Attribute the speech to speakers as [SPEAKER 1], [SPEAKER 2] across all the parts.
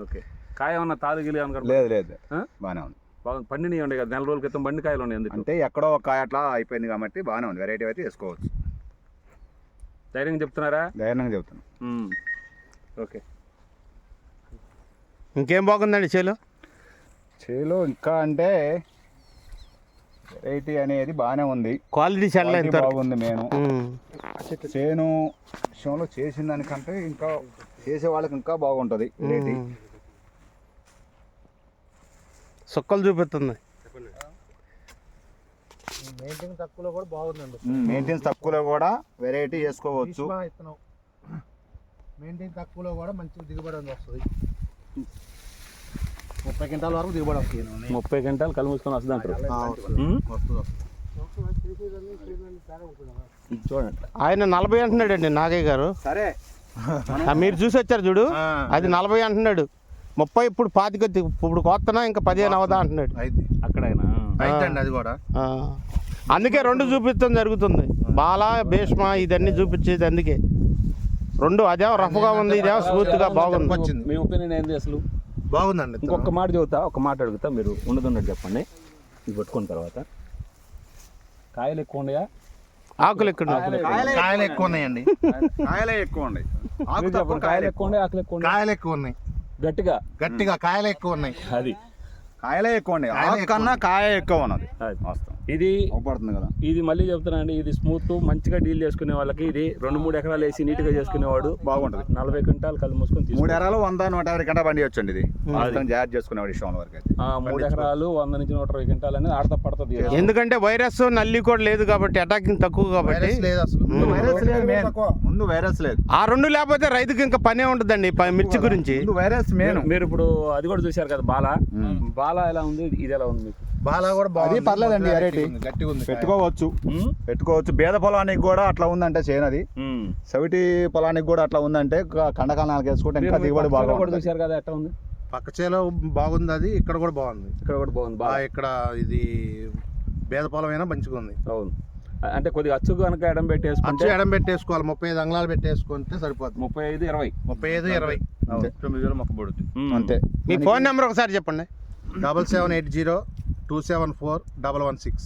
[SPEAKER 1] Okay. కాయ ఏమన్నా తాలుగిలి అనుకుంటా?
[SPEAKER 2] లేదు లేదు, బాగానే ఉంది.
[SPEAKER 1] బాగా పండినవి ఉండే కదా, నెల రోజుల క్రితం బండి కాయలు ఉన్నాయి. ఎందుకు
[SPEAKER 2] అంటే ఎక్కడో ఒక కాయ అట్లా అయిపోయింది కాబట్టి బాగానే ఉంది. వెరైటీ అయితే వేసుకోవచ్చు.
[SPEAKER 1] ధైర్యంగా చెప్తున్నారా?
[SPEAKER 2] ధైర్యంగా చెప్తాను.
[SPEAKER 1] ఓకే.
[SPEAKER 3] ఇంకేం బాగుందండి
[SPEAKER 2] చేలో ఇంకా అంటే వెరైటీ అనేది బాగానే ఉంది.
[SPEAKER 3] క్వాలిటీ చాలా
[SPEAKER 2] బాగుంది. నేను చేను విషయంలో చేసిన దానికంటే ఇంకా చేసే వాళ్ళకి ఇంకా బాగుంటుంది వెరైటీ.
[SPEAKER 3] సుక్కలు చూపిస్తుంది.
[SPEAKER 4] మెయింటెనెన్స్ తక్కువలో కూడా బాగుందండి.
[SPEAKER 2] మెయింటెనెన్స్ తక్కువలో కూడా వెరైటీ చేసుకోవచ్చు.
[SPEAKER 4] మెయింటెనెన్స్ తక్కువలో కూడా మంచి దిగుబడి వస్తుంది. 30 క్వింటాల వరకు దిగుబడి వస్తుంది.
[SPEAKER 1] 30 క్వింటాలు కళ్ళు మూసుకొని వస్తుంది అంటారు. చూడండి,
[SPEAKER 3] ఆయన 40 అంటున్నాడండి నాగయ్య గారు.
[SPEAKER 2] సరే,
[SPEAKER 3] మీరు చూసి వచ్చారు చూడు, అది 40 అంటున్నాడు. 30 ఇప్పుడు 25, ఇప్పుడు కొత్తనా ఇంకా 15 అవదా అంటున్నాడు.
[SPEAKER 1] అక్కడైనా
[SPEAKER 4] అది కూడా
[SPEAKER 3] అందుకే 2 చూపించడం జరుగుతుంది. బాలా భీష్మ ఇదన్నీ చూపించేది అందుకే 2. అదేమో రఫ్గా ఉంది, ఇదేమో స్మూత్గా బాగుంది.
[SPEAKER 1] మీ ఒపీనియన్ ఏంది అసలు?
[SPEAKER 4] బాగుందండి.
[SPEAKER 1] ఇంకొక మాట చెబుతా, ఒక మాట అడుగుతా, మీరు ఉన్నదన్నట్టు చెప్పండి. ఇది పట్టుకున్న తర్వాత కాయలు ఎక్కువ ఉన్నాయా,
[SPEAKER 3] ఆకులు ఎక్కువ?
[SPEAKER 4] కాయలు ఎక్కువ ఉన్నాయండి.
[SPEAKER 2] కాయలే ఎక్కువ ఉన్నాయి.
[SPEAKER 1] కాయలు ఎక్కువ ఉన్నాయి, ఆకులు ఎక్కువ ఉన్నాయి.
[SPEAKER 4] కాయలు ఎక్కువ ఉన్నాయి. గట్టిగా కాయలు ఎక్కువ ఉన్నాయి.
[SPEAKER 1] అది
[SPEAKER 2] కాయలే ఎక్కువ ఉన్నాయి. ఆకు కన్నా కాయ ఎక్కువ ఉన్నది.
[SPEAKER 1] ఇది
[SPEAKER 2] పడుతుంది కదా.
[SPEAKER 1] ఇది మళ్ళీ చెప్తున్నా అండి, ఇది స్మూత్ మంచిగా డీల్ చేసుకునే వాళ్ళకి ఇది 2-3 ఎకరాలు వేసి నీట్గా చేసుకునేవాడు
[SPEAKER 2] బాగుంటుంది.
[SPEAKER 1] 40 క్వింటాలు కళ్ళు మూసుకొని
[SPEAKER 2] 3 ఎకరాలు 100-150 క్వింటాల్ బండి వచ్చండి. ఇది జాగ్రత్త చేసుకునేవాడు విషయం వరకు అయితే
[SPEAKER 1] 3 ఎకరాలు 100 నుంచి 120 క్వింటాల్ అనేది ఆడతా పడుతుంది.
[SPEAKER 3] ఎందుకంటే వైరస్ నల్లి కూడా లేదు కాబట్టి, అటాకింగ్ తక్కువ కాబట్టి.
[SPEAKER 2] ముందు వైరస్ లేదు.
[SPEAKER 3] ఆ 2 లేకపోతే రైతుకి ఇంకా పనే ఉంటుందండి మిర్చి గురించి.
[SPEAKER 2] Virus main.
[SPEAKER 1] మీరు ఇప్పుడు అది కూడా చూశారు కదా, బాలా ఎలా ఉంది, ఇది ఎలా ఉంది మీకు?
[SPEAKER 4] బాలా కూడా
[SPEAKER 2] అది పర్లేదండి, వెరైటీ
[SPEAKER 4] గట్టిగా ఉంది.
[SPEAKER 2] పెట్టుకోవచ్చు. బేద పొలానికి కూడా అట్లా ఉందంటే చేయనది, సవిటి పొలానికి కూడా అట్లా ఉందంటే కండకాలకి వేసుకుంటే ఇంకా దిగుబడి బాగా
[SPEAKER 1] చూశారు కదా ఎట్లా ఉంది.
[SPEAKER 4] పక్క చేలో బాగుంది, అది ఇక్కడ కూడా బాగుంది. ఇక్కడ ఇది బేద పొలం అయినా మంచిగా ఉంది.
[SPEAKER 1] అవును, అంటే కొద్దిగా అచ్చు కనుక ఎడం
[SPEAKER 4] పెట్టేసుకోవాలి. 35 అంగళాలు పెట్టేసుకుంటే సరిపోతుంది.
[SPEAKER 1] 35-20
[SPEAKER 4] 9,000 మొక్క పడుతుంది
[SPEAKER 2] అంతే.
[SPEAKER 3] మీ ఫోన్ నెంబర్ ఒకసారి చెప్పండి.
[SPEAKER 4] 7780-274-116.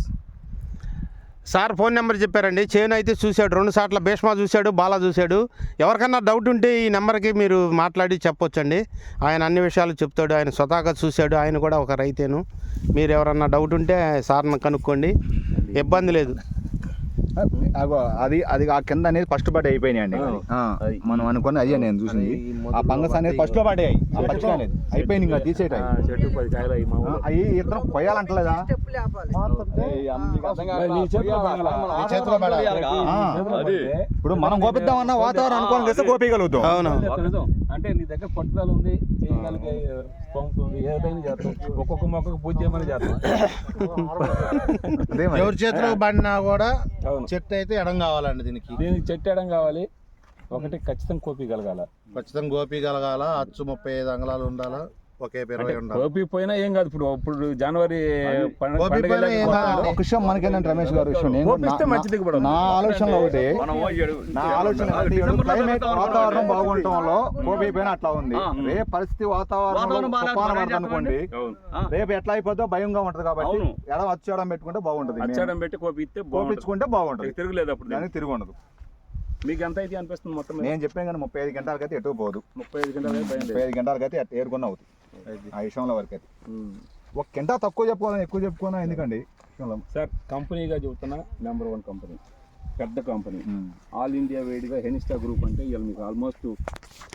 [SPEAKER 3] సార్ ఫోన్ నెంబర్ చెప్పారండి. చేను అయితే చూశాడు, 2 సార్లు భీష్మ చూశాడు, బాలా చూశాడు. ఎవరికన్నా డౌట్ ఉంటే ఈ నెంబర్కి మీరు మాట్లాడి చెప్పొచ్చండి. ఆయన అన్ని విషయాలు చెప్తాడు. ఆయన స్వతహాగా చూశాడు, ఆయన కూడా ఒక రైతేను. మీరు ఎవరన్నా డౌట్ ఉంటే సార్ని కనుక్కోండి, ఇబ్బంది లేదు.
[SPEAKER 2] అది ఆ కింద అనేది ఫస్ట్ బడ్ అయిపోయినాయి అండి. మనం అనుకుని అయ్యా నేను చూసింది ఆ ఫంగస్ అనేది ఫస్ట్ లో పడ్డాయి. అయిపోయింది, ఇంకా తీసేటాయి. అవి ఇతను కొయ్యాలంటలేదా? ఇప్పుడు మనం కోపిద్దామన్నా వాతావరణం అనుకోని చేస్తే కోపీయగలుగుతాం.
[SPEAKER 3] అవును,
[SPEAKER 1] అంటే నీ దగ్గర పట్టుదల ఉంది, చేయగలిగే ఏదైనా చేస్తాం. ఒక్కొక్క మొక్కకు పూజ చేయమని చేస్తాం.
[SPEAKER 4] ఎవరి చేతిలో పడినా కూడా చెట్టు అయితే ఎడం కావాలండి. దీనికి
[SPEAKER 1] చెట్టు ఎడం కావాలి. ఒకటి ఖచ్చితంగా కోపీగలగాల,
[SPEAKER 4] అచ్చు 35 అంగళాలు ఉండాలా, ఒకే 20 ఉండాలి.
[SPEAKER 1] కోపీ పోయినా ఏం కాదు. ఇప్పుడు జనవరి
[SPEAKER 2] ఒక విషయం మనకేంటంటే రమేష్ గారు, నా ఆలోచనలో ఒకటి, క్లైమేట్ వాతావరణం బాగుండటంలో కోపీ పైన అట్లా ఉంది. రేపు పరిస్థితి వాతావరణం అనుకోండి, రేపు ఎట్లా అయిపోతుందో భయంగా ఉంటది కాబట్టి ఎడం అచ్చడం పెట్టుకుంటే బాగుంటది.
[SPEAKER 1] అచ్చడం పెట్టి
[SPEAKER 2] కోపించుకుంటే బాగుంటది.
[SPEAKER 1] తిరుగులేదు, అప్పుడు
[SPEAKER 2] దానికి తిరిగి ఉండదు.
[SPEAKER 1] మీకు ఎంత అయితే అనిపిస్తుంది మొత్తం?
[SPEAKER 2] నేను చెప్పాను కానీ 35 గంటలకి అయితే ఎటు పోదు.
[SPEAKER 1] 35
[SPEAKER 2] గంటలకి అయితే ఏరుకున్న అవుతుంది ఆ విషయంలో వరకు అయితే. ఒక గంట తక్కువ చెప్పుకోవాలని ఎక్కువ చెప్పుకోనా ఎందుకండి
[SPEAKER 1] సార్? కంపెనీగా చెబుతున్నా, నెంబర్ 1 కంపెనీ, పెద్ద కంపెనీ, ఆల్ ఇండియా వేడిగా హెనిస్టా గ్రూప్ అంటే ఇవాళ మీకు ఆల్మోస్ట్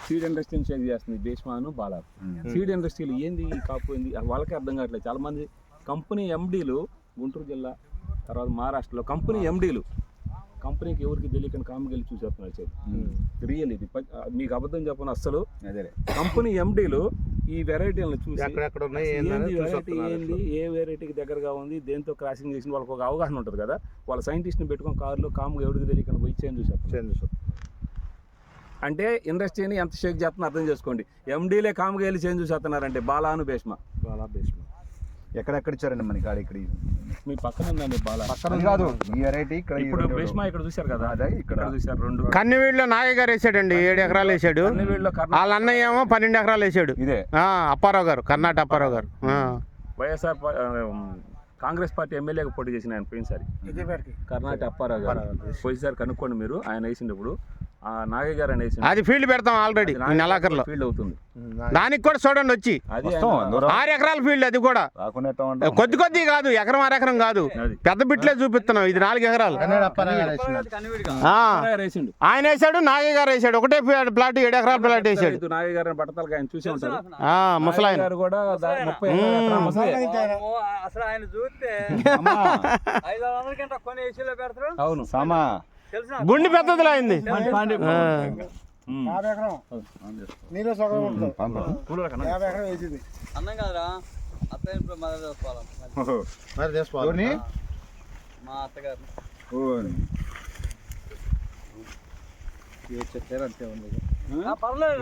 [SPEAKER 1] సీడ్ ఇండస్ట్రీని షేక్ చేస్తుంది భీష్మాను, బాలా. సీడ్ ఇండస్ట్రీలు ఏంది ఈ కాపు ఏంది వాళ్ళకే అర్థం కావట్లేదు. చాలామంది కంపెనీ ఎండీలు గుంటూరు జిల్లా తర్వాత మహారాష్ట్రలో కంపెనీ ఎండీలు కంపెనీకి ఎవరికి తెలియకుండా కామకెళ్ళి చూసేస్తున్నారు. రియల్ ఇది మీకు అబద్ధం చెప్పను అస్సలు. కంపెనీ ఎండీలు ఈ వెరైటీలను చూసి ఏంది, ఏ వెరైటీకి దగ్గరగా ఉంది, దేంతో క్రాసింగ్ చేసిన వాళ్ళకి ఒక అవగాహన ఉంటుంది కదా. వాళ్ళ సైంటిస్ట్ని పెట్టుకొని కారులో కామ్గా ఎవరికి తెలియకుండా పోయి చేంజ్ చూసేస్తారు. అంటే ఇండస్ట్రీని ఎంత షేక్ చేస్తున్నా అర్థం చేసుకోండి. ఎండీలే కామ్గా వెళ్ళి చేంజ్ చూసేస్తున్నారంటే బాలాను భీష్మ.
[SPEAKER 2] ఎక్కడెక్కడ ఇచ్చారండి మనకి ఆడ ఇక్కడ
[SPEAKER 1] మీ పక్కన ఉందండి బాల.
[SPEAKER 2] అది కాదు ఈ వెరైటీ ఇక్కడ
[SPEAKER 1] ఇప్పుడు భీష్మ ఇక్కడ చూశారు కదా,
[SPEAKER 2] అదే ఇక్కడ
[SPEAKER 1] చూశారు 2.
[SPEAKER 3] కన్నెవీడులో నాగయ్య గారు వేసాడండి 7 ఎకరాలు వేసాడు.
[SPEAKER 1] వీళ్ళలో
[SPEAKER 3] వాళ్ళ అన్నయ్య ఏమో 12 ఎకరాలు వేసాడు.
[SPEAKER 2] ఇదే
[SPEAKER 3] అప్పారావు గారు, కర్ణాటక అప్పారావు గారు.
[SPEAKER 1] వైఎస్ఆర్ కాంగ్రెస్ పార్టీ ఎమ్మెల్యేగా పోటీ చేసిన ఆయన పోయినసారి కర్ణాటక అప్పారావు గారు. పోయినసారి కనుక్కోండి మీరు, ఆయన వేసినప్పుడు నాగయ్య గారు అని వేసిండు.
[SPEAKER 3] అది ఫీల్డ్ పెడతాం ఆల్రెడీ నెలాఖరులో.
[SPEAKER 1] ఫీల్డ్ అవుతుంది
[SPEAKER 3] దానికి కూడా చూడండి వచ్చి
[SPEAKER 1] అది
[SPEAKER 3] 6 ఎకరాల ఫీల్డ్. అది కూడా కొద్ది కాదు, ఎకరం 1/2 ఎకరం కాదు, పెద్ద బిట్లే చూపిస్తున్నాం. ఇది 4 ఎకరాలు
[SPEAKER 1] వేసిండు.
[SPEAKER 3] ఆయన వేసాడు, నాగయ్య గారు వేసాడు. ఒకటే ప్లాట్ 7 ఎకరాల ప్లాట్ వేసాడు.
[SPEAKER 1] నాగయ్య గారిని బట్టతలకి ఆయన చూసి ఉంటారు.
[SPEAKER 3] ముసలాయన
[SPEAKER 1] గారు కూడా 30 ఎకరాల ముసలి.
[SPEAKER 5] అసలు ఆయన చూస్తే 500 గంట కొని ఏసీలో పెడతారు.
[SPEAKER 1] అవును
[SPEAKER 2] సామా
[SPEAKER 3] గుండి పెద్దదిలా అయింది.
[SPEAKER 5] అన్నం కాదురా, అత్తయ్య ఇప్పుడు మదర్ చేసుకోవాలి. మా అత్తగారు పర్లేదు.